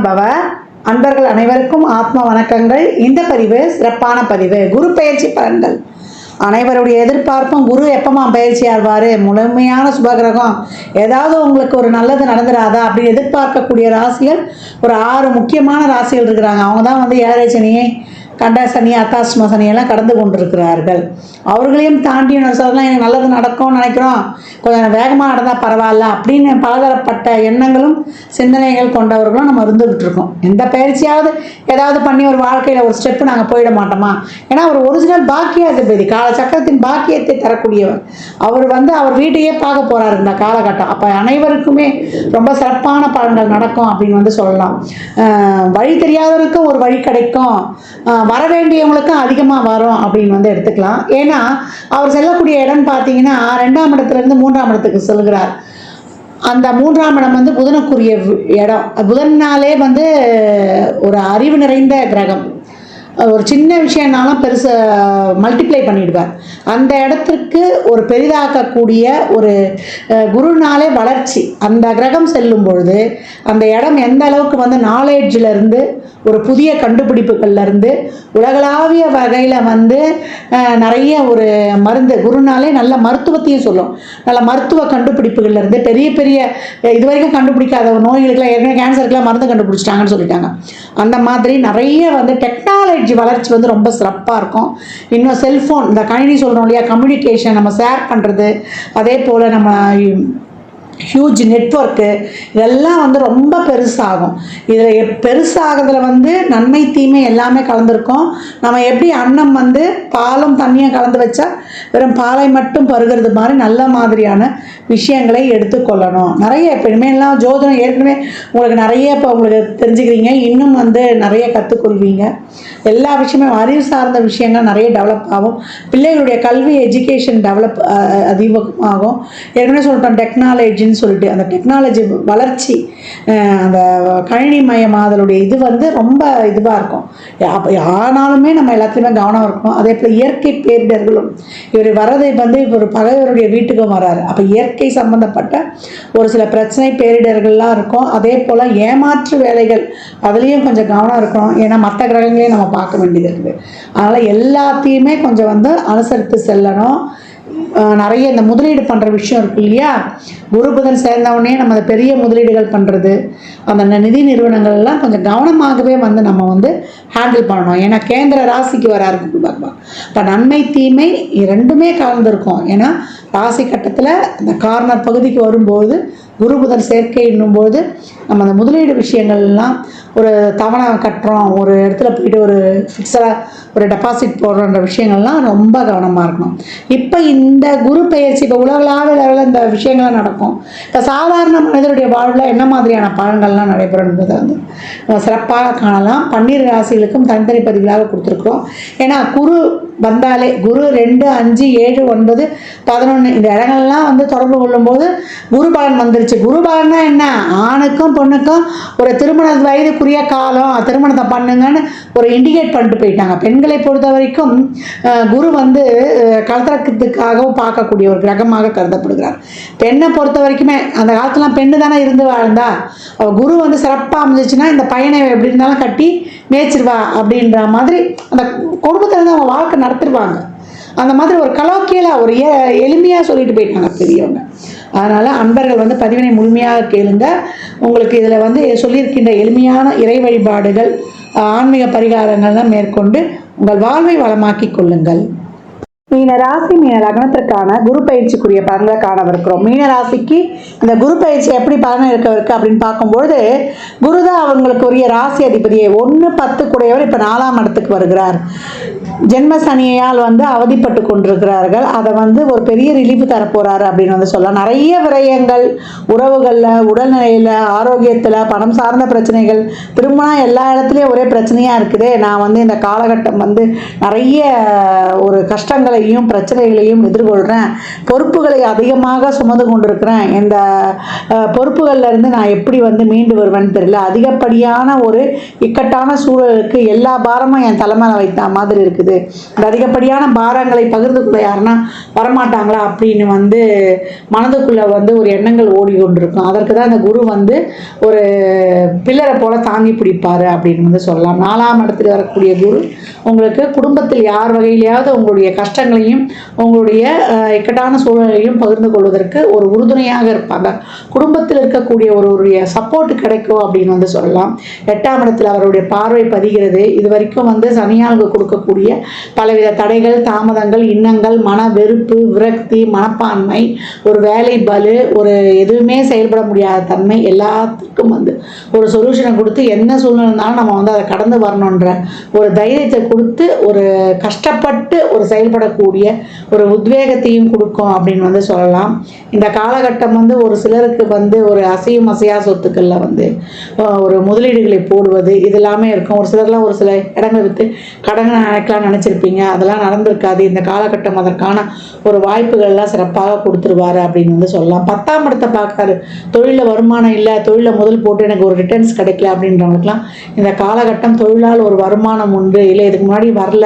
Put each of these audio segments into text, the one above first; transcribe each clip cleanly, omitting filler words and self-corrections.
பவ. அன்பர்கள் அனைவருக்கும் ஆத்ம வணக்கங்கள். இந்த பதிவு சிறப்பான பதிவு. குரு பெயர்ச்சி பலன்கள். அனைவருடைய எதிர்பார்ப்பும் குரு எப்பமா பயிற்சி ஆவார், முழுமையான சுபகிரகம், ஏதாவது உங்களுக்கு ஒரு நல்லது நடந்துடாதா அப்படின்னு எதிர்பார்க்கக்கூடிய ராசிகள் ஒரு 6 முக்கியமான ராசிகள் இருக்கிறாங்க. அவங்க தான் வந்து ஏழரை சனியை, கண்ட சனி, அத்தாஷ்டம சனியெல்லாம் கடந்து கொண்டிருக்கிறார்கள். அவர்களையும் தாண்டி சொல்லலாம், எனக்கு நல்லது நடக்கும்னு நினைக்கிறோம், கொஞ்சம் வேகமாக நடந்தால் பரவாயில்ல அப்படின்னு பலதரப்பட்ட எண்ணங்களும் சிந்தனைகள் கொண்டவர்களும் நம்ம இருந்துகிட்டு இருக்கோம். எந்த பயிற்சியாவது ஏதாவது பண்ணி ஒரு வாழ்க்கையில் ஒரு ஸ்டெப்பு நாங்கள் போயிட மாட்டோமா? ஏன்னா ஒரு ஒரிஜினல் பாக்கியாதிபதி, கால சக்கரத்தின் பாக்கியத்தை தரக்கூடியவர். அவர் வந்து அவர் வீட்டையே பார்க்க போகிறாரு இந்த காலகட்டம். அப்போ அனைவருக்குமே ரொம்ப சிறப்பான பலன்கள் நடக்கும் அப்படின்னு வந்து சொல்லலாம். வழி தெரியாதவருக்கும் ஒரு வழி கிடைக்கும், வர வேண்டியவங்களுக்கும் அதிகமாக வரும் அப்படின்னு வந்து எடுத்துக்கலாம். ஏன்னா அவர் செல்லக்கூடிய இடம் பார்த்தீங்கன்னா 2ஆம் இடத்துலேருந்து 3ஆம் இடத்துக்கு செல்கிறார். அந்த 3ஆம் இடம் வந்து புதனுக்குரிய இடம். புதன்னாலே வந்து ஒரு அறிவு நிறைந்த கிரகம். ஒரு சின்ன விஷயம்னாலும் பெருசு மல்டிப்ளை பண்ணிடுவார். அந்த இடத்திற்கு ஒரு பெரிதாக்கக்கூடிய ஒரு குருனாலே வளர்ச்சி. அந்த கிரகம் செல்லும் பொழுது அந்த இடம் எந்த அளவுக்கு வந்து நாலேஜிலேருந்து ஒரு புதிய கண்டுபிடிப்புகள்லேருந்து உலகளாவிய வகையில் வந்து நிறைய ஒரு மருந்து, குருனாலே நல்ல மருத்துவத்தையும் சொல்லும். நல்ல மருத்துவ கண்டுபிடிப்புகள்லேருந்து பெரிய பெரிய இது வரைக்கும் கண்டுபிடிக்காத நோய்களுக்கெல்லாம், ஏற்கனவே கேன்சருக்கெல்லாம் மருந்து கண்டுபிடிச்சிட்டாங்கன்னு சொல்லிட்டாங்க. அந்த மாதிரி நிறைய வந்து டெக்னாலஜி வளர்ச்சி வந்து ரொம்ப சிறப்பாக இருக்கும். இன்னும் செல்ஃபோன், இந்த கணினி சொல்கிறோம் இல்லையா, கம்யூனிகேஷன், நம்ம ஷேர் பண்ணுறது, அதே போல் நம்ம ஹியூஜ் நெட்வொர்க்கு, இதெல்லாம் வந்து ரொம்ப பெருசாகும். இதில் பெருசாகிறதுல வந்து நன்மை தீமை எல்லாமே கலந்துருக்கும். நம்ம எப்படி அன்னம் வந்து பாலும் தண்ணியும் கலந்து வச்சா வெறும் பாலை மட்டும் பருகிறது மாதிரி நல்ல மாதிரியான விஷயங்களை எடுத்துக்கொள்ளணும். நிறைய இப்போ இனிமேலாம் ஜோதிடம் ஏற்கனவே உங்களுக்கு நிறைய இப்போ உங்களுக்கு தெரிஞ்சுக்கிறீங்க, இன்னும் வந்து நிறைய கற்றுக்கொள்வீங்க. எல்லா விஷயமே அறிவு சார்ந்த விஷயங்கள் நிறைய டெவலப் ஆகும். பிள்ளைகளுடைய கல்வி எஜுகேஷன் டெவலப் அதிகமாகும். ஏற்கனவே சொல்லிட்டோம் டெக்னாலஜின்னு சொல்லிட்டு, அந்த டெக்னாலஜி வளர்ச்சி, அந்த கணினி மயமாதலுடைய இது வந்து ரொம்ப இதுவாக இருக்கும். ஆனாலுமே நம்ம எல்லாத்துலேயுமே கவனம் இருக்கணும். அதே போல் இயற்கை பேரிடர்களும், இவர் வரதை வந்து இவர் பகைவருடைய வீட்டுக்கும் வராரு. அப்போ இயற்கை சம்பந்தப்பட்ட ஒரு சில பிரச்சனை பேரிடர்கள்லாம் இருக்கும். அதே போல் ஏமாற்று வேலைகள், அதுலேயும் கொஞ்சம் கவனம் இருக்கணும். ஏன்னா மற்ற கிரகங்களையும் நம்ம பார்க்க வேண்டியது இருக்குது. அதனால் எல்லாத்தையுமே கொஞ்சம் வந்து அனுசரித்து செல்லணும். நிறைய இந்த முதலீடு பண்ணுற விஷயம் இருக்கு இல்லையா, குரு புதன் சேர்ந்தவுடனே நம்ம அந்த பெரிய முதலீடுகள் பண்ணுறது, அந்த நிதி நிறுவனங்கள்லாம் கொஞ்சம் கவனமாகவே வந்து நம்ம வந்து ஹேண்டில் பண்ணணும். ஏன்னா கேந்திர ராசிக்கு வராரு குரு பகவான். இப்போ நன்மை தீமை ரெண்டுமே கலந்துருக்கும். ஏன்னா ராசி கட்டத்தில் இந்த கார்னர் பகுதிக்கு வரும்போது குரு புதன் சேர்க்கை என்னும்போது நம்ம அந்த முதலீடு விஷயங்கள்லாம், ஒரு தவணை கட்டுறோம், ஒரு இடத்துல போயிட்டு ஒரு ஃபிக்ஸடாக ஒரு டெபாசிட் போடுறன்ற விஷயங்கள்லாம் ரொம்ப கவனமாக இருக்கணும். இப்போ இந்த குரு பெயர்ச்சி இப்போ உலகளாவிய லெவலில் இந்த விஷயங்கள்லாம் நடக்கும். இப்போ சாதாரண மனிதருடைய வாழ்வில் என்ன மாதிரியான பலன்கள்லாம் நடைபெறும்ன்றதை வந்து சிறப்பாக காணலாம். 12 ராசிகளுக்கும் தனித்தனி பதிவுகளாக கொடுத்துருக்குறோம். ஏன்னா குரு வந்தாலே குரு 2, 5, 7, 9, 11 இந்த இடங்கள்லாம் வந்து தொடர்பு கொள்ளும்போது குரு பலன் வந்துருச்சு. குரு பலன்னா என்ன, ஆணுக்கும் பொண்ணுக்கும் ஒரு திருமண வயதுக்குரிய காலம், திருமணத்தை பண்ணுங்கன்னு ஒரு இண்டிகேட் பண்ணிட்டு போயிட்டாங்க. பெண்களை பொறுத்த வரைக்கும் குரு வந்து கலத்திரத்துக்காகவும் பார்க்கக்கூடிய ஒரு கிரகமாக கருதப்படுகிறார். பெண்ணை பொறுத்த வரைக்குமே அந்த காலத்துலாம் பெண்ணு தானே இருந்து வாழ்ந்தா, குரு வந்து சிறப்பாக அமைஞ்சிச்சுன்னா இந்த பையனை எப்படி இருந்தாலும் கட்டி மேய்ச்சிருவா அப்படின்ற மாதிரி அந்த குடும்பத்தில் இருந்து அவங்க வாழ்க்கை நடத்திடுவாங்க. அந்த மாதிரி ஒரு கலோக்கியலாக ஒரு எளிமையாக சொல்லிட்டு போயிட்டாங்க பெரியவங்க. அதனால் அன்பர்கள் வந்து பதிவினை முழுமையாக கேளுங்க. உங்களுக்கு இதில் வந்து சொல்லியிருக்கின்ற எளிமையான இறை வழிபாடுகள், ஆன்மீக பரிகாரங்கள்லாம் மேற்கொண்டு உங்கள் வாழ்வை வளமாக்கி கொள்ளுங்கள். மீன ராசி மீன லக்னத்திற்கான குரு பயிற்சிக்குரிய பலன்களை காணவிருக்கிறோம். மீன ராசிக்கு இந்த குரு பயிற்சி எப்படி பலன் இருக்கு அப்படின்னு பார்க்கும்பொழுது, குருதான் அவங்களுக்கு உரிய ராசி அதிபதியை 1, 10 கூடையவர் இப்போ 4ஆம் இடத்துக்கு வருகிறார். ஜென்ம சனியால் வந்து அவதிப்பட்டு கொண்டிருக்கிறார்கள். அதை வந்து ஒரு பெரிய ரிலீஃப் தரப்போறாரு அப்படின்னு வந்து சொல்லலாம். நிறைய விரயங்கள், உறவுகளில், உடல்நிலையில், ஆரோக்கியத்தில், பணம் சார்ந்த பிரச்சனைகள், திருமணம் எல்லா இடத்துலையும் ஒரே பிரச்சனையாக இருக்குது. நான் வந்து இந்த காலகட்டம் வந்து நிறைய ஒரு கஷ்டங்களை சவால்களையும் பிரச்சனைகளையும் எதிர்கொள்கிறேன், பொறுப்புகளை அதிகமாக சுமந்து கொண்டிருக்கிறேன், இந்த பொறுப்புகள்ல இருந்து நான் எப்படி வந்து மீண்டு வருவேன்னு தெரியல, அதிகப்படியான ஒரு இக்கட்டான சூழலுக்கு எல்லா பாரமும் என் தலைமையில வைத்த மாதிரி இருக்குது, இந்த அதிகப்படியான பாரங்களை பகிர்ந்து கொள்ள யாருன்னா வரமாட்டாங்களா அப்படின்னு வந்து மனதுக்குள்ள வந்து ஒரு எண்ணங்கள் ஓடிக்கொண்டிருக்கும். அதற்கு தான் இந்த குரு வந்து ஒரு பில்லரை போல தாங்கி பிடிப்பாரு அப்படின்னு வந்து சொல்லலாம். 4ஆம் இடத்துல வரக்கூடிய குரு உங்களுக்கு குடும்பத்தில் யார் வகையிலையாவது உங்களுடைய கஷ்டங்களையும் உங்களுடைய இக்கட்டான சூழலையும் பகிர்ந்து கொள்வதற்கு ஒரு உறுதுணையாக இருப்பாங்க. குடும்பத்தில் இருக்கக்கூடிய ஒருவருடைய சப்போர்ட் கிடைக்கும் அப்படின்னு வந்து சொல்லலாம். 8ஆம் இடத்துல அவருடைய பார்வை பதிகிறது. இது வரைக்கும் வந்து சனியாளுக்கு கொடுக்கக்கூடிய பலவித தடைகள், தாமதங்கள், இன்னங்கள், மன வெறுப்பு, விரக்தி, மனப்பான்மை, ஒரு வேலை பலு, ஒரு எதுவுமே செயல்பட முடியாத தன்மை, எல்லாத்துக்கும் வந்து ஒரு சொல்யூஷனை கொடுத்து என்ன சூழ்நிலை இருந்தாலும் நம்ம வந்து அதை கடந்து வரணுன்ற ஒரு தைரியத்தை கொடுத்து ஒரு கஷ்டப்பட்டு ஒரு செயல்படக்கூடிய ஒரு உத்வேகத்தையும் கொடுக்கும் அப்படின்னு வந்து சொல்லலாம். இந்த காலகட்டம் வந்து ஒரு சிலருக்கு வந்து ஒரு அசையும் அசையா சொத்துக்களில் வந்து ஒரு முதலீடுகளை போடுவது இது எல்லாமே இருக்கும். ஒரு சிலர்லாம் ஒரு சில இடங்களை விற்று கடன் நினைக்கலாம்னு நினச்சிருப்பீங்க, அதெல்லாம் நடந்திருக்காது. இந்த காலகட்டம் அதற்கான ஒரு வாய்ப்புகள்லாம் சிறப்பாக கொடுத்துருவாரு அப்படின்னு வந்து சொல்லலாம். 10ஆம் இடத்தை பார்க்குறாரு. தொழிலில் வருமானம் இல்லை, தொழிலில் முதல் போட்டு எனக்கு ஒரு ரிட்டர்ன்ஸ் கிடைக்கல அப்படின்றவங்களுக்குலாம் இந்த காலகட்டம் தொழிலால் ஒரு வருமானம் உண்டு, இல்லை இதுக்கு முன்னாடி வரல,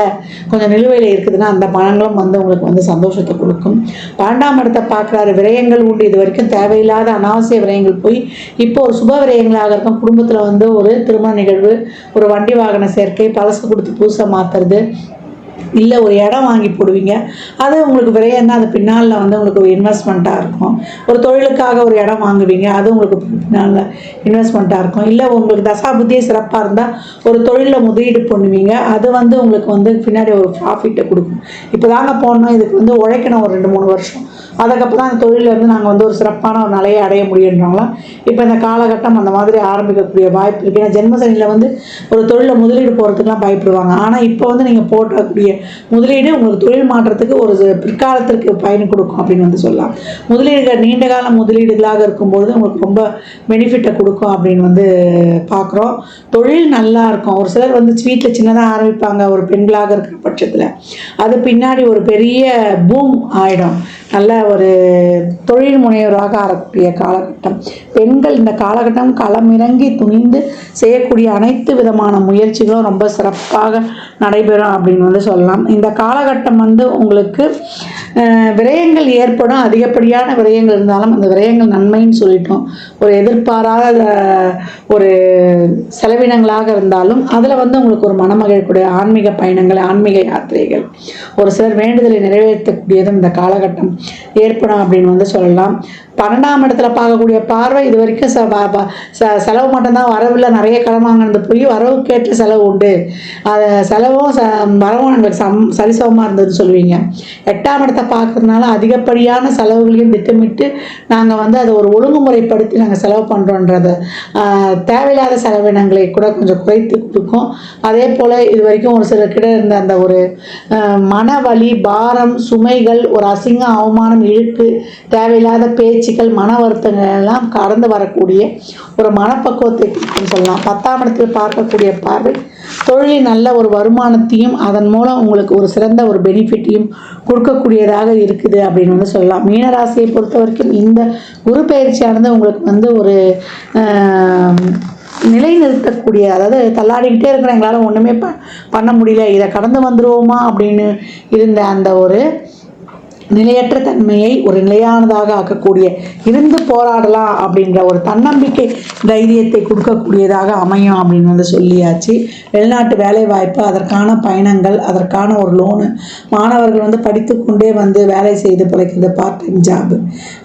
கொஞ்சம் நிலுவையில் இருக்குதுன்னா அந்த பணங்களும் வந்து உங்களுக்கு வந்து சந்தோஷத்தை கொடுக்கும். 12ஆம் இடத்தை பார்க்குறாரு. விரயங்கள் உண்டு. இது வரைக்கும் தேவையில்லாத அனாவசிய விரயங்கள் போய் இப்போ ஒரு சுப விரயங்களாக இருக்கும். குடும்பத்தில் வந்து ஒரு திருமண நிகழ்வு, ஒரு வண்டி வாகன சேர்க்கை, பழசு கொடுத்து புதுசை மாற்றுறது, இல்லை ஒரு இடம் வாங்கி போடுவீங்க, அது உங்களுக்கு விரையம் தான், அது பின்னால் வந்து உங்களுக்கு ஒரு இன்வெஸ்ட்மெண்ட்டாக இருக்கும். ஒரு தொழிலுக்காக ஒரு இடம் வாங்குவீங்க, அது உங்களுக்கு பின்னால் இன்வெஸ்ட்மெண்ட்டாக இருக்கும். இல்லை உங்களுக்கு தசாபுத்தியே சிறப்பாக இருந்தால் ஒரு தொழிலில் முதலீடு பண்ணுவீங்க, அது வந்து உங்களுக்கு வந்து பின்னாடி ஒரு ப்ராஃபிட்டை கொடுக்கும். இப்போ தாங்க போடணும், இதுக்கு வந்து உழைக்கணும் ஒரு 2-3 வருஷம், அதுக்கப்புறம் தான் அந்த தொழிலேருந்து நாங்கள் வந்து ஒரு சிறப்பான ஒரு நிலையை அடைய முடியுன்றாங்களாம். இப்போ இந்த காலகட்டம் அந்த மாதிரி ஆரம்பிக்கக்கூடிய வாய்ப்பு இருக்குது. ஏன்னா ஜென்மசனியில் வந்து ஒரு தொழிலில் முதலீடு போகிறதுக்குலாம் பயப்படுவாங்க. ஆனால் இப்போ வந்து நீங்கள் போட்டக்கூடிய முதலீடு உங்களுக்கு தொழில் மாற்றத்துக்கு ஒரு பிற்காலத்திற்கு பயன் கொடுக்கும் அப்படின்னு வந்து சொல்லலாம். முதலீடுகள் நீண்ட கால முதலீடுகளாக இருக்கும்பொழுது உங்களுக்கு ரொம்ப பெனிஃபிட்டை கொடுக்கும் அப்படின்னு வந்து பார்க்குறோம். தொழில் நல்லா இருக்கும். ஒரு சிலர் வந்து வீட்டில் சின்னதாக ஆரம்பிப்பாங்க ஒரு பெண்களாக இருக்கிற பட்சத்தில், அது பின்னாடி ஒரு பெரிய பூம் ஆகிடும். நல்ல ஒரு தொழில் முனைவராக ஆகக்கூடிய காலகட்டம். பெண்கள் இந்த காலகட்டம் களமிறங்கி துணிந்து செய்யக்கூடிய அனைத்து விதமான முயற்சிகளும் ரொம்ப சிறப்பாக நடைபெறும் அப்படின்னு வந்து சொல்லலாம். இந்த காலகட்டம் வந்து உங்களுக்கு விரயங்கள் ஏற்படும். அதிகப்படியான விரயங்கள் இருந்தாலும் அந்த விரயங்கள் நன்மைன்னு சொல்லிட்டோம். ஒரு எதிர்பாராத ஒரு செலவினங்களாக இருந்தாலும் அதில் வந்து உங்களுக்கு ஒரு மனமகிழக்கூடிய ஆன்மீக பயணங்கள், ஆன்மீக யாத்திரைகள், ஒரு சிலர் வேண்டுதலை நிறைவேற்றக்கூடியது இந்த காலகட்டம் ஏற்படும் அப்படின்னு வந்து சொல்லலாம். 12ஆம் இடத்துல பார்க்கக்கூடிய பார்வை இது வரைக்கும் செலவு மட்டும்தான், வரவில்லை, நிறைய கடன் வாங்கினது போய் வரவுக்கேற்ற செலவு உண்டு, அது செலவும் வரவும் எங்களுக்கு சரிசமமாக இருந்ததுன்னு சொல்லுவீங்க. 8ஆம் இடத்தை பார்க்கறதுனால அதிகப்படியான செலவுகளையும் திட்டமிட்டு நாங்கள் வந்து அதை ஒரு ஒழுங்குமுறைப்படுத்தி நாங்கள் செலவு பண்ணுறோன்றத தேவையில்லாத செலவினங்களை கூட கொஞ்சம் குறைத்து கொடுக்கும். அதே போல் இது வரைக்கும் ஒரு சிலர்கிட்ட இருந்த அந்த ஒரு மனவலி, பாரம், சுமைகள், ஒரு அசிங்கம், அவமானம், இழுக்கு, தேவையில்லாத பேச்சுக்கள், மன வருத்தங்கள் எல்லாம் கடந்து வரக்கூடிய ஒரு மனப்பக்குவத்தை சொல்லலாம். 10ஆம் இடத்தில் பார்க்கக்கூடிய பார்வை தொழில் நல்ல ஒரு வருமானத்தையும் அதன் மூலம் உங்களுக்கு ஒரு சிறந்த ஒரு பெனிஃபிட்டையும் கொடுக்கக்கூடியதாக இருக்குது அப்படின்னு வந்து சொல்லலாம். மீனராசியை பொறுத்த வரைக்கும் இந்த குரு பயிற்சியானது உங்களுக்கு வந்து ஒரு நிலைநிறுத்தக்கூடிய, அதாவது தள்ளாடிக்கிட்டே இருக்கிற எங்களால் ஒன்றுமே பண்ண முடியல, இதை கடந்து வந்துடுவோமா அப்படின்னு இருந்த அந்த ஒரு நிலையற்ற தன்மையை ஒரு நிலையானதாக ஆக்கக்கூடிய, இருந்து போராடலாம் அப்படின்ற ஒரு தன்னம்பிக்கை, தைரியத்தை கொடுக்கக்கூடியதாக அமையும் அப்படின்னு வந்து சொல்லியாச்சு. வெளிநாட்டு வேலை வாய்ப்பு, அதற்கான பயணங்கள், அதற்கான ஒரு லோனு, மாணவர்கள் வந்து படித்து கொண்டே வந்து வேலை செய்து பிழைக்கிறது, பார்ட் டைம் ஜாபு,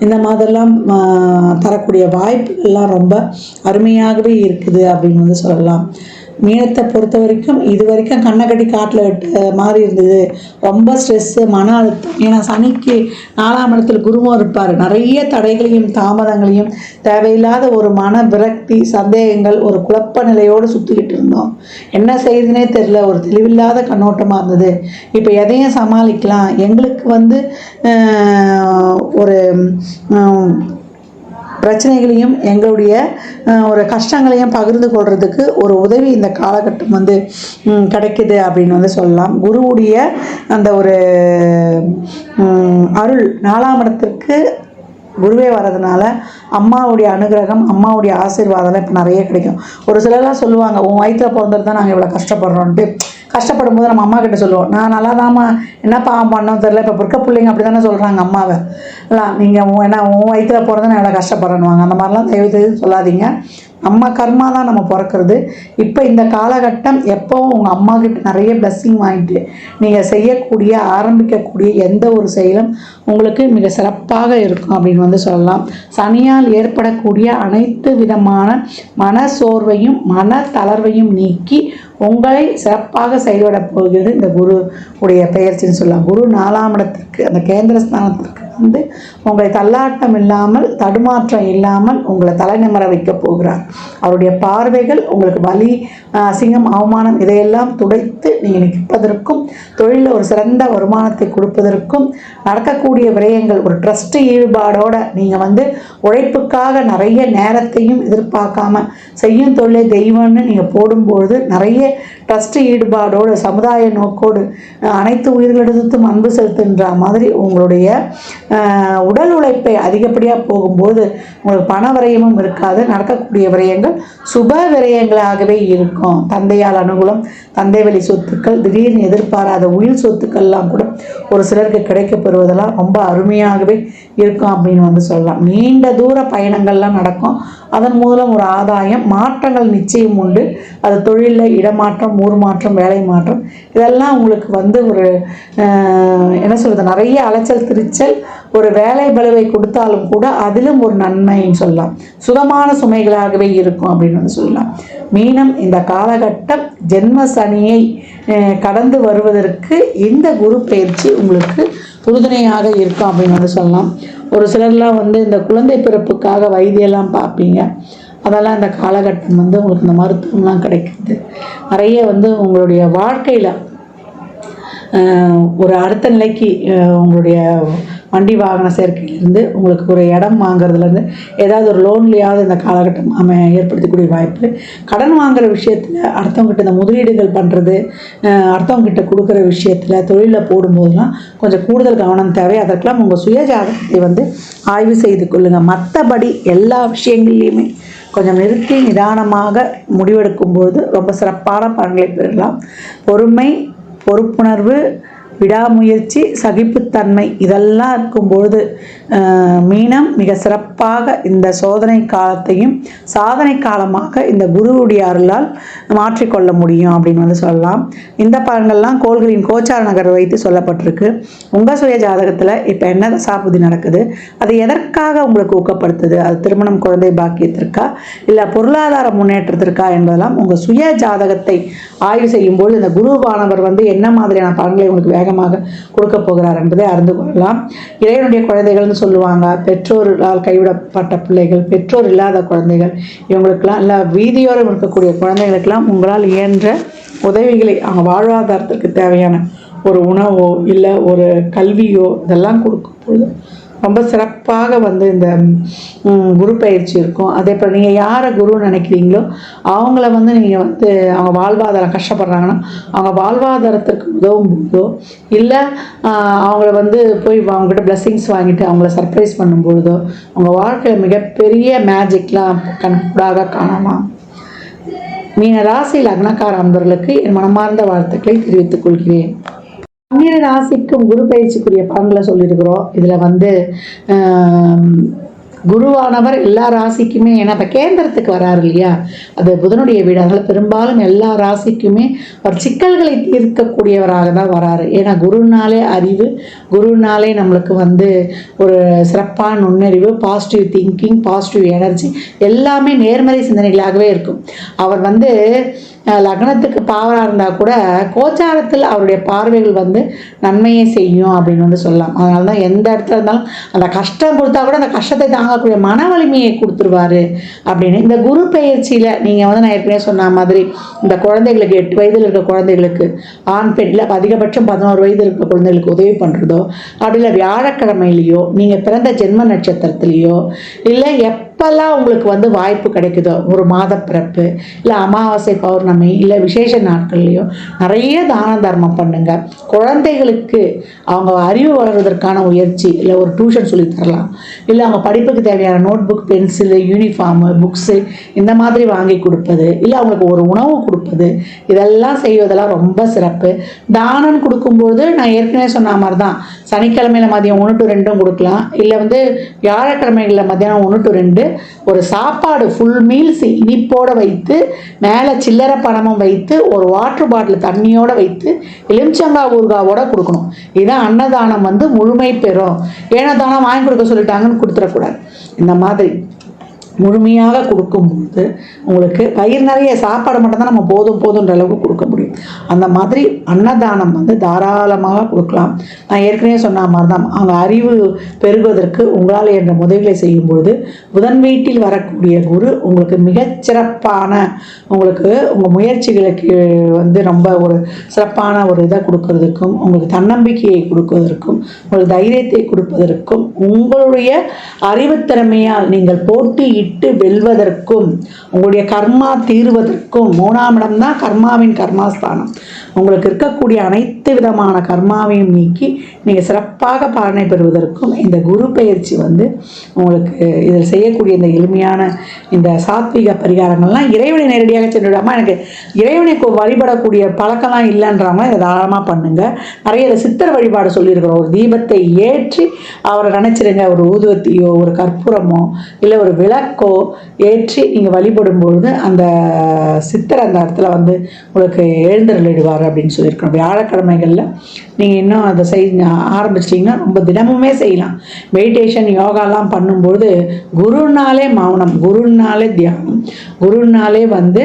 இந்த மாதிரிலாம் தரக்கூடிய வாய்ப்புகள்லாம் ரொம்ப அருமையாகவே இருக்குது அப்படின்னு வந்து சொல்லலாம். மீனத்தை பொறுத்த வரைக்கும் இது வரைக்கும் கண்ணை கட்டி காட்டில் விட்ட மாதிரி இருந்தது, ரொம்ப ஸ்ட்ரெஸ்ஸு, மன அழுத்தம். ஏன்னா சனிக்கு 4ஆம் இடத்துல குருவும் இருப்பார். நிறைய தடைகளையும் தாமதங்களையும், தேவையில்லாத ஒரு மன விரக்தி, சந்தேகங்கள், ஒரு குழப்ப நிலையோடு சுற்றிக்கிட்டு இருந்தோம். என்ன செய்யுதுன்னே தெரியல, ஒரு தெளிவில்லாத கண்ணோட்டமாக இருந்தது. இப்போ எதையும் சமாளிக்கலாம், எங்களுக்கு வந்து ஒரு பிரச்சனைகளையும் எங்களுடைய ஒரு கஷ்டங்களையும் பகிர்ந்து கொள்றதுக்கு ஒரு உதவி இந்த காலகட்டம் வந்து கிடைக்குது அப்படின்னு வந்து சொல்லலாம். குருவுடைய அந்த ஒரு அருள் 4ஆம் இடத்திற்கு குருவே வர்றதுனால அம்மாவுடைய அனுகிரகம், அம்மாவுடைய ஆசீர்வாதம்லாம் இப்போ நிறைய கிடைக்கும். ஒரு சிலர்லாம் சொல்லுவாங்க, உன் வயிற்றில் பிறந்தது தான் நாங்கள் இவ்வளோ கஷ்டப்படுறோன்ட்டு. கஷ்டப்படும் போது நம்ம அம்மா கிட்ட சொல்லுவோம், நான் நல்லா தாம்மா என்ன பாவம் பண்ணோம் தெரில. இப்போ பிறக்க பிள்ளைங்க அப்படி தானே சொல்கிறாங்க அம்மாவை. இல்லை நீங்கள் என்ன உன் வயிற்றில் பிறந்து நான் எவ்வளோ கஷ்டப்படுறேன்னுவாங்க. அந்த மாதிரிலாம் தயவு செய்து சொல்லாதீங்க. நம்ம கர்மா தான் நம்ம பிறக்கிறது. இப்போ இந்த காலகட்டம் எப்போவும் உங்கள் அம்மா கிட்ட நிறைய பிளஸ்ஸிங் வாங்கிட்டு நீங்கள் செய்யக்கூடிய ஆரம்பிக்கக்கூடிய எந்த ஒரு செயலும் உங்களுக்கு மிக சிறப்பாக இருக்கும் அப்படின்னு வந்து சொல்லலாம். சனியால் ஏற்படக்கூடிய அனைத்து விதமான மன சோர்வையும் மன தளர்வையும் நீக்கி உங்களை சிறப்பாக செயல்பட போகிறது இந்த குரு உடைய பெயர்ச்சின்னு சொல்லலாம். குரு 4ஆம் இடத்திற்கு அந்த கேந்திரஸ்தானத்திற்கு வந்து உங்களை தள்ளாட்டம் இல்லாமல் தடுமாற்றம் இல்லாமல் உங்களை தலைநிமர வைக்க போகிறார். அவருடைய பார்வைகள் உங்களுக்கு வலி, அசிங்கம், அவமானம் இதையெல்லாம் துடைத்து நீங்கள் நிற்பதற்கும் தொழிலில் ஒரு சிறந்த வருமானத்தை கொடுப்பதற்கும் நடக்கக்கூடிய விரயங்கள் ஒரு ட்ரஸ்ட் ஈடுபாடோட நீங்கள் வந்து உழைப்புக்காக நிறைய நேரத்தையும் எதிர்பார்க்காம செய்யும் தொழிலை தெய்வம்னு நீங்கள் போடும்போது நிறைய ட்ரஸ்ட் ஈடுபாடோடு சமுதாய நோக்கோடு அனைத்து உயிர்களிடத்தும் அன்பு செலுத்துன்ற மாதிரி உங்களுடைய உடல் உழைப்பை அதிகப்படியாக போகும்போது உங்களுக்கு பண விரயமும் இருக்காது. நடக்கக்கூடிய விரயங்கள் சுப விரயங்களாகவே இருக்கும். தந்தையால் அனுகூலம், தந்தை வழி சொத்துக்கள், திடீர்னு எதிர்பாராத உயிர் சொத்துக்கள்லாம் கூட ஒரு சிலருக்கு கிடைக்கப்பெறுவதெல்லாம் ரொம்ப அருமையாகவே இருக்கும் அப்படின்னு வந்து சொல்லலாம். நீண்ட தூர பயணங்கள்லாம் நடக்கும். அதன் மூலம் ஒரு ஆதாயம், மாற்றங்கள் நிச்சயம் உண்டு. அது தொழிலில் இடமாற்றம், ஊர் மாற்றம், வேலை மாற்றம் இதெல்லாம் உங்களுக்கு வந்து ஒரு என்ன சொல்கிறது, நிறைய அலைச்சல் திருச்சல் ஒரு வேலை பலுவை கொடுத்தாலும் கூட அதிலும் ஒரு நன்மைன்னு சொல்லலாம். சுகமான சுமைகளாகவே இருக்கும் அப்படின்னு வந்து சொல்லலாம். மீனம் இந்த காலகட்டம் ஜென்ம சனியை கடந்து வருவதற்கு இந்த குரு பயிற்சி உங்களுக்கு உறுதுணையாக இருக்கும் அப்படின்னு வந்து சொல்லலாம். ஒரு சிலர்லாம் வந்து இந்த குழந்தை பிறப்புக்காக வைத்தியெல்லாம் பார்ப்பீங்க. அதெல்லாம் இந்த காலகட்டம் வந்து உங்களுக்கு இந்த மருத்துவம்லாம் கிடைக்குது. நிறைய வந்து உங்களுடைய வாழ்க்கையில் ஒரு அடுத்த நிலைக்கு உங்களுடைய வண்டி வாகன சேர்க்கையிலேருந்து உங்களுக்கு ஒரு இடம் வாங்குறதுலேருந்து ஏதாவது ஒரு லோன்லையாவது இந்த காலகட்டம் ஏற்படுத்தக்கூடிய வாய்ப்பு. கடன் வாங்குகிற விஷயத்தில் அடுத்தவங்ககிட்ட இந்த முதலீடுகள் பண்ணுறது, அடுத்தவங்ககிட்ட கொடுக்குற விஷயத்தில் தொழிலில் போடும்போதெல்லாம் கொஞ்சம் கூடுதல் கவனம் தேவை. அதற்கெல்லாம் உங்கள் சுயஜாதகத்தை வந்து ஆய்வு செய்து கொள்ளுங்கள். மற்றபடி எல்லா விஷயங்கள்லையுமே கொஞ்சம் நிறுத்தி நிதானமாக முடிவெடுக்கும்போது ரொம்ப சிறப்பான பலன்களை பெறலாம். பொறுமை, பொறுப்புணர்வு, விடாமுயற்சி, சகிப்புத்தன்மை இதெல்லாம் இருக்கும்பொழுது மீனம் மிக சிறப்பாக இந்த சோதனை காலத்தையும் சாதனை காலமாக இந்த குருவுடைய அருளால் மாற்றிக்கொள்ள முடியும் அப்படின்னு வந்து சொல்லலாம். இந்த பலன்கள்லாம் கோள்களின் கோச்சார நகர் வைத்து சொல்லப்பட்டிருக்கு. உங்கள் சுய ஜாதகத்தில் இப்போ என்ன தசாபுதி நடக்குது, அது எதற்காக உங்களுக்கு ஊக்கப்படுத்துது, அது திருமணம், குழந்தை பாக்கியத்திற்கா இல்லை பொருளாதார முன்னேற்றத்திற்கா என்பதெல்லாம் உங்கள் சுய ஜாதகத்தை ஆய்வு செய்யும்போது இந்த குருவானவர் வந்து என்ன மாதிரியான பலன்களை உங்களுக்கு வேகமாக கொடுக்க போகிறார் என்பதை அறிந்து கொள்ளலாம். இறைவனுடைய குழந்தைகள்னு சொல்லுவாங்க. பெற்றோரால் கைவிடப்பட்ட பிள்ளைகள், பெற்றோர் இல்லாத குழந்தைகள், இவங்களுக்கெல்லாம் இல்லை வீதியோரம் இருக்கக்கூடிய குழந்தைகளுக்கெல்லாம் உங்களால் இயன்ற உதவிகளை அவங்க வாழ்வாதாரத்திற்கு தேவையான ஒரு உணவோ இல்லை ஒரு கல்வியோ இதெல்லாம் கொடுக்கும்போது ரொம்ப சிறப்பாக வந்து இந்த குரு பயிற்சி இருக்கும். அதே போல் நீங்கள் யாரை குருன்னு நினைக்கிறீங்களோ அவங்கள வந்து நீங்கள் வந்து அவங்க வாழ்வாதாரம் கஷ்டப்படுறாங்கன்னா அவங்க வாழ்வாதாரத்திற்கு உதவும் போதோ இல்லை அவங்கள வந்து போய் அவங்ககிட்ட பிளெஸ்ஸிங்ஸ் வாங்கிட்டு அவங்கள சர்ப்ரைஸ் பண்ணும்பொழுதோ அவங்க வாழ்க்கையில் மிகப்பெரிய மேஜிக்லாம் கண்கூடாக காணலாம். மீன ராசி லக்னக்கார அன்பர்களுக்கு என் மனமார்ந்த வாழ்த்துக்களை தெரிவித்துக் கொள்கிறேன். 12 ராசிக்கும் குரு பயிற்சிக்குரிய பலன்களை சொல்லியிருக்கிறோம். இதில் வந்து குருவானவர் எல்லா ராசிக்குமே, ஏன்னா இப்போ கேந்திரத்துக்கு வராரு இல்லையா, அது புதனுடைய வீடு, அதனால் பெரும்பாலும் எல்லா ராசிக்குமே ஒரு சிக்கல்களை தீர்க்கக்கூடியவராக தான் வராரு. ஏன்னா குருனாலே அறிவு, குருனாலே நம்மளுக்கு வந்து ஒரு சிறப்பான நுண்ணறிவு, பாசிட்டிவ் திங்கிங், பாசிட்டிவ் எனர்ஜி எல்லாமே நேர்மறை சிந்தனைகளாகவே இருக்கும். அவர் வந்து லக்னத்துக்கு பாவராக இருந்தால் கூட கோச்சாரத்தில் அவருடைய பார்வைகள் வந்து நன்மையை செய்யும் அப்படின்னு வந்து சொல்லலாம். அதனால தான் எந்த இடத்துல இருந்தாலும் அந்த கஷ்டம் கொடுத்தா கூட அந்த கஷ்டத்தை தாங்கக்கூடிய மன வலிமையை கொடுத்துருவாரு அப்படின்னு. இந்த குரு பெயர்ச்சியில் நீங்கள் வந்து நான் ஏற்கனவே சொன்ன மாதிரி இந்த குழந்தைகளுக்கு 8 வயதில் இருக்க குழந்தைகளுக்கு ஆண் பெண் இல்லை அதிகபட்சம் 11 வயதில் இருக்க குழந்தைகளுக்கு உதவி பண்ணுறதோ அப்படி இல்லை வியாழக்கிழமையிலையோ நீங்கள் பிறந்த ஜென்ம நட்சத்திரத்திலையோ இல்லை எப்பெல்லாம் உங்களுக்கு வந்து வாய்ப்பு கிடைக்குதோ ஒரு மாத பிறப்பு இல்லை அமாவாசை பௌர்ணமி இல்லை விசேஷ நாட்கள்லையோ நிறைய தான தர்மம் பண்ணுங்க. குழந்தைகளுக்கு அவங்க அறிவு வளர்வதற்கான முயற்சி இல்லை ஒரு டியூஷன் சொல்லி தரலாம், இல்லை அவங்க படிப்புக்கு தேவையான notebook pencil uniform books இந்த மாதிரி வாங்கி கொடுப்பது, இல்லை அவங்களுக்கு ஒரு உணவு கொடுப்பது, இதெல்லாம் செய்வதெல்லாம் ரொம்ப சிறப்பு. தானம் கொடுக்கும்போது நான் ஏற்கனவே சொன்ன மாதிரி தான் சனிக்கிழமையில் மதியம் 1 to 2 கொடுக்கலாம், இல்லை வந்து வியாழக்கிழமைகளில் மதியானம் 1 to 2 ஒரு சாப்பாடு ஃபுல் மீல்ஸ் இனிப்போடு வைத்து மேலே சில்லறை பணமும் வைத்து ஒரு வாட்டர் பாட்டில் தண்ணியோடு வைத்து எலுமிச்சங்காய் ஊறுகாவோட கொடுக்கணும். இதுதான் அன்னதானம் வந்து முழுமை பெறும். ஏன்னா தானம் வாங்கி கொடுக்க சொல்லிட்டாங்கன்னு கொடுத்துடக்கூடாது. இந்த மாதிரி முழுமையாக கொடுக்கும்போது உங்களுக்கு வயிறு நிறைய சாப்பாடு மட்டும்தான் நம்ம போதுன்ற அளவுக்கு கொடுக்க முடியும். அந்த மாதிரி அன்னதானம் வந்து தாராளமாக கொடுக்கலாம். நான் ஏற்கனவே சொன்ன மாதிரி தான் அவங்க அறிவு பெருகுவதற்கு உங்களால் என்ற உதவிகளை செய்யும்பொழுது புதன் வீட்டில் வரக்கூடிய குரு உங்களுக்கு மிகச்சிறப்பான உங்களுக்கு உங்கள் முயற்சிகளுக்கு வந்து ரொம்ப ஒரு சிறப்பான ஒரு இதை கொடுக்கறதுக்கும் உங்களுக்கு தன்னம்பிக்கையை கொடுப்பதற்கும் உங்களுக்கு தைரியத்தை கொடுப்பதற்கும் உங்களுடைய அறிவுத்திறமையால் நீங்கள் போட்டியிட்டு வெல்வதற்கும் உங்களுடைய கர்மா தீர்வதற்கும் 3ஆம் இடம் தான் கர்மாவின் கர்மாஸ்தானம். உங்களுக்கு இருக்கக்கூடிய அனைத்து விதமான கர்மாவையும் நீக்கி நீங்கள் சிறப்பாக பலனை பெறுவதற்கும் இந்த குரு பெயர்ச்சி வந்து உங்களுக்கு இதில் செய்யக்கூடிய இந்த எளிமையான இந்த சாத்விக பரிகாரங்கள்லாம் இறைவனை நேரடியாக சென்றுவிடாமல் எனக்கு இறைவனை வழிபடக்கூடிய பழக்கம்லாம் இல்லைன்றவங்க இதை தாராளமாக பண்ணுங்கள். நிறைய இதை சித்தர் வழிபாடு சொல்லியிருக்கிறோம். ஒரு தீபத்தை ஏற்றி அவரை நினச்சிருங்க, ஒரு ஊதுவத்தியோ ஒரு கற்பூரமோ இல்லை ஒரு விளக்கோ ஏற்றி நீங்கள் வழிபடும்பொழுது அந்த சித்தர் அந்த இடத்துல வந்து உங்களுக்கு எழுந்தருளிடுவார் அப்படின்னு சொல்லியிருக்கோம். வியாழக்கிழமைகளில் நீங்கள் இன்னும் அதை ஆரம்பிச்சிட்டிங்கன்னா ரொம்ப தினமுமே செய்யலாம். மெடிடேஷன் யோகாலாம் பண்ணும்போது குருனாலே மௌனம், குருனாலே தியானம், குருனாலே வந்து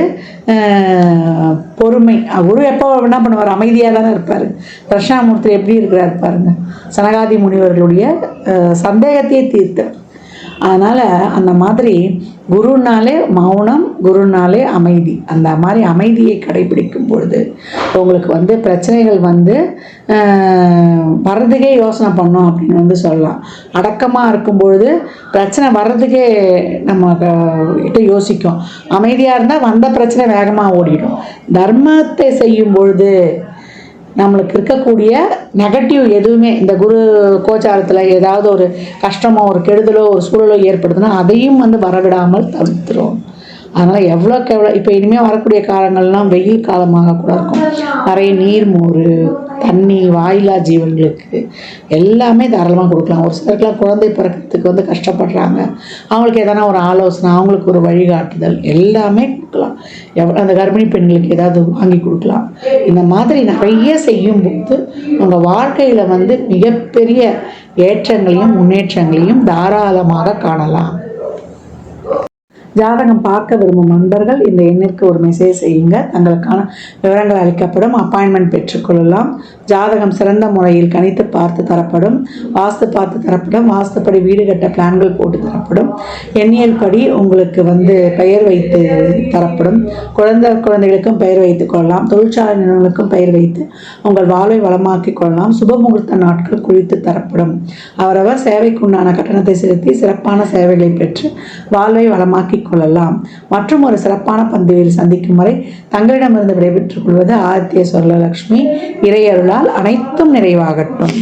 பொறுமை. குரு எப்போ என்ன பண்ணுவார்? அமைதியாக தானே இருப்பார். தட்சிணாமூர்த்தி எப்படி இருக்கிறார் பாருங்க, சனகாதி முனிவர்களுடைய சந்தேகத்தையே தீர்த்தார். அதனால் அந்த மாதிரி குருனாலே மௌனம், குருனாலே அமைதி, அந்த மாதிரி அமைதியை கடைபிடிக்கும் பொழுது உங்களுக்கு வந்து பிரச்சனைகள் வந்து வர்றதுக்கே யோசனை பண்ணோம் அப்படின்னு வந்து சொல்லலாம். அடக்கமாக இருக்கும் பொழுது பிரச்சனை வர்றதுக்கே நம்ம கிட்ட யோசிக்கும். அமைதியாக இருந்தால் வந்த பிரச்சனை வேகமாக ஓடிடும். தர்மத்தை செய்யும் பொழுது நம்மளுக்கு இருக்கக்கூடிய நெகட்டிவ் எதுவுமே இந்த குரு கோச்சாரத்தில் ஏதாவது ஒரு கஷ்டமோ ஒரு கெடுதலோ ஒரு சூழலோ ஏற்படுதுன்னா அதையும் வந்து வரவிடாமல் தவிர்த்துரும். அதனால் எவ்வளோக்கு எவ்வளோ இப்போ இனிமேல் வரக்கூடிய காலங்கள்லாம் வெயில் காலமாக கூட இருக்கும். நிறைய நீர் மோர் தண்ணி வாயிலா ஜீவன்களுக்கு எல்லாமே தாராளமாக கொடுக்கலாம். ஒரு சிலருக்குலாம் குழந்தை பிறக்கிறதுக்கு வந்து கஷ்டப்படுறாங்க, அவங்களுக்கு எதனா ஒரு ஆலோசனை, அவங்களுக்கு ஒரு வழிகாட்டுதல் எல்லாமே கொடுக்கலாம். அந்த கர்ப்பிணி பெண்களுக்கு ஏதாவது வாங்கி கொடுக்கலாம். இந்த மாதிரி நிறைய செய்யும்போது உங்கள் வாழ்க்கையில் வந்து மிகப்பெரிய ஏற்றங்களையும் முன்னேற்றங்களையும் தாராளமாக காணலாம். ஜாதகம் பார்க்க விரும்பும் நண்பர்கள் இந்த எண்ணிற்கு ஒரு மெசேஜ் செய்யுங்க. தங்களுக்கான விவரங்கள் அளிக்கப்படும். அப்பாயின்மெண்ட் பெற்றுக்கொள்ளலாம். ஜாதகம் சிறந்த முறையில் கணித்து பார்த்து தரப்படும். வாஸ்து பார்த்து தரப்படும். வாஸ்துப்படி வீடு கட்ட பிளான்கள் போட்டு தரப்படும். எண்ணியல் படி உங்களுக்கு வந்து பெயர் வைத்து தரப்படும். குழந்தைகளுக்கும் பெயர் வைத்துக் கொள்ளலாம். தொழிற்சாலை நிறுவனங்களுக்கும் பெயர் வைத்து உங்கள் வாழ்வை வளமாக்கி கொள்ளலாம். சுபமுகூர்த்த நாட்கள் குறித்து தரப்படும். அவரவர் சேவைக்குண்டான கட்டணத்தை செலுத்தி சிறப்பான சேவைகளை பெற்று வாழ்வை வளமாக்கி கொள்ளலாம். மற்றும் ஒரு சிறப்பான பந்தியில் சந்திக்கும் வரை தங்களிடமிருந்து விடைபெற்றுக் கொள்வது ஆதித்ய சொர்ணலக்ஷ்மி. இறையருளால் அனைத்தும் நிறைவாகட்டும்.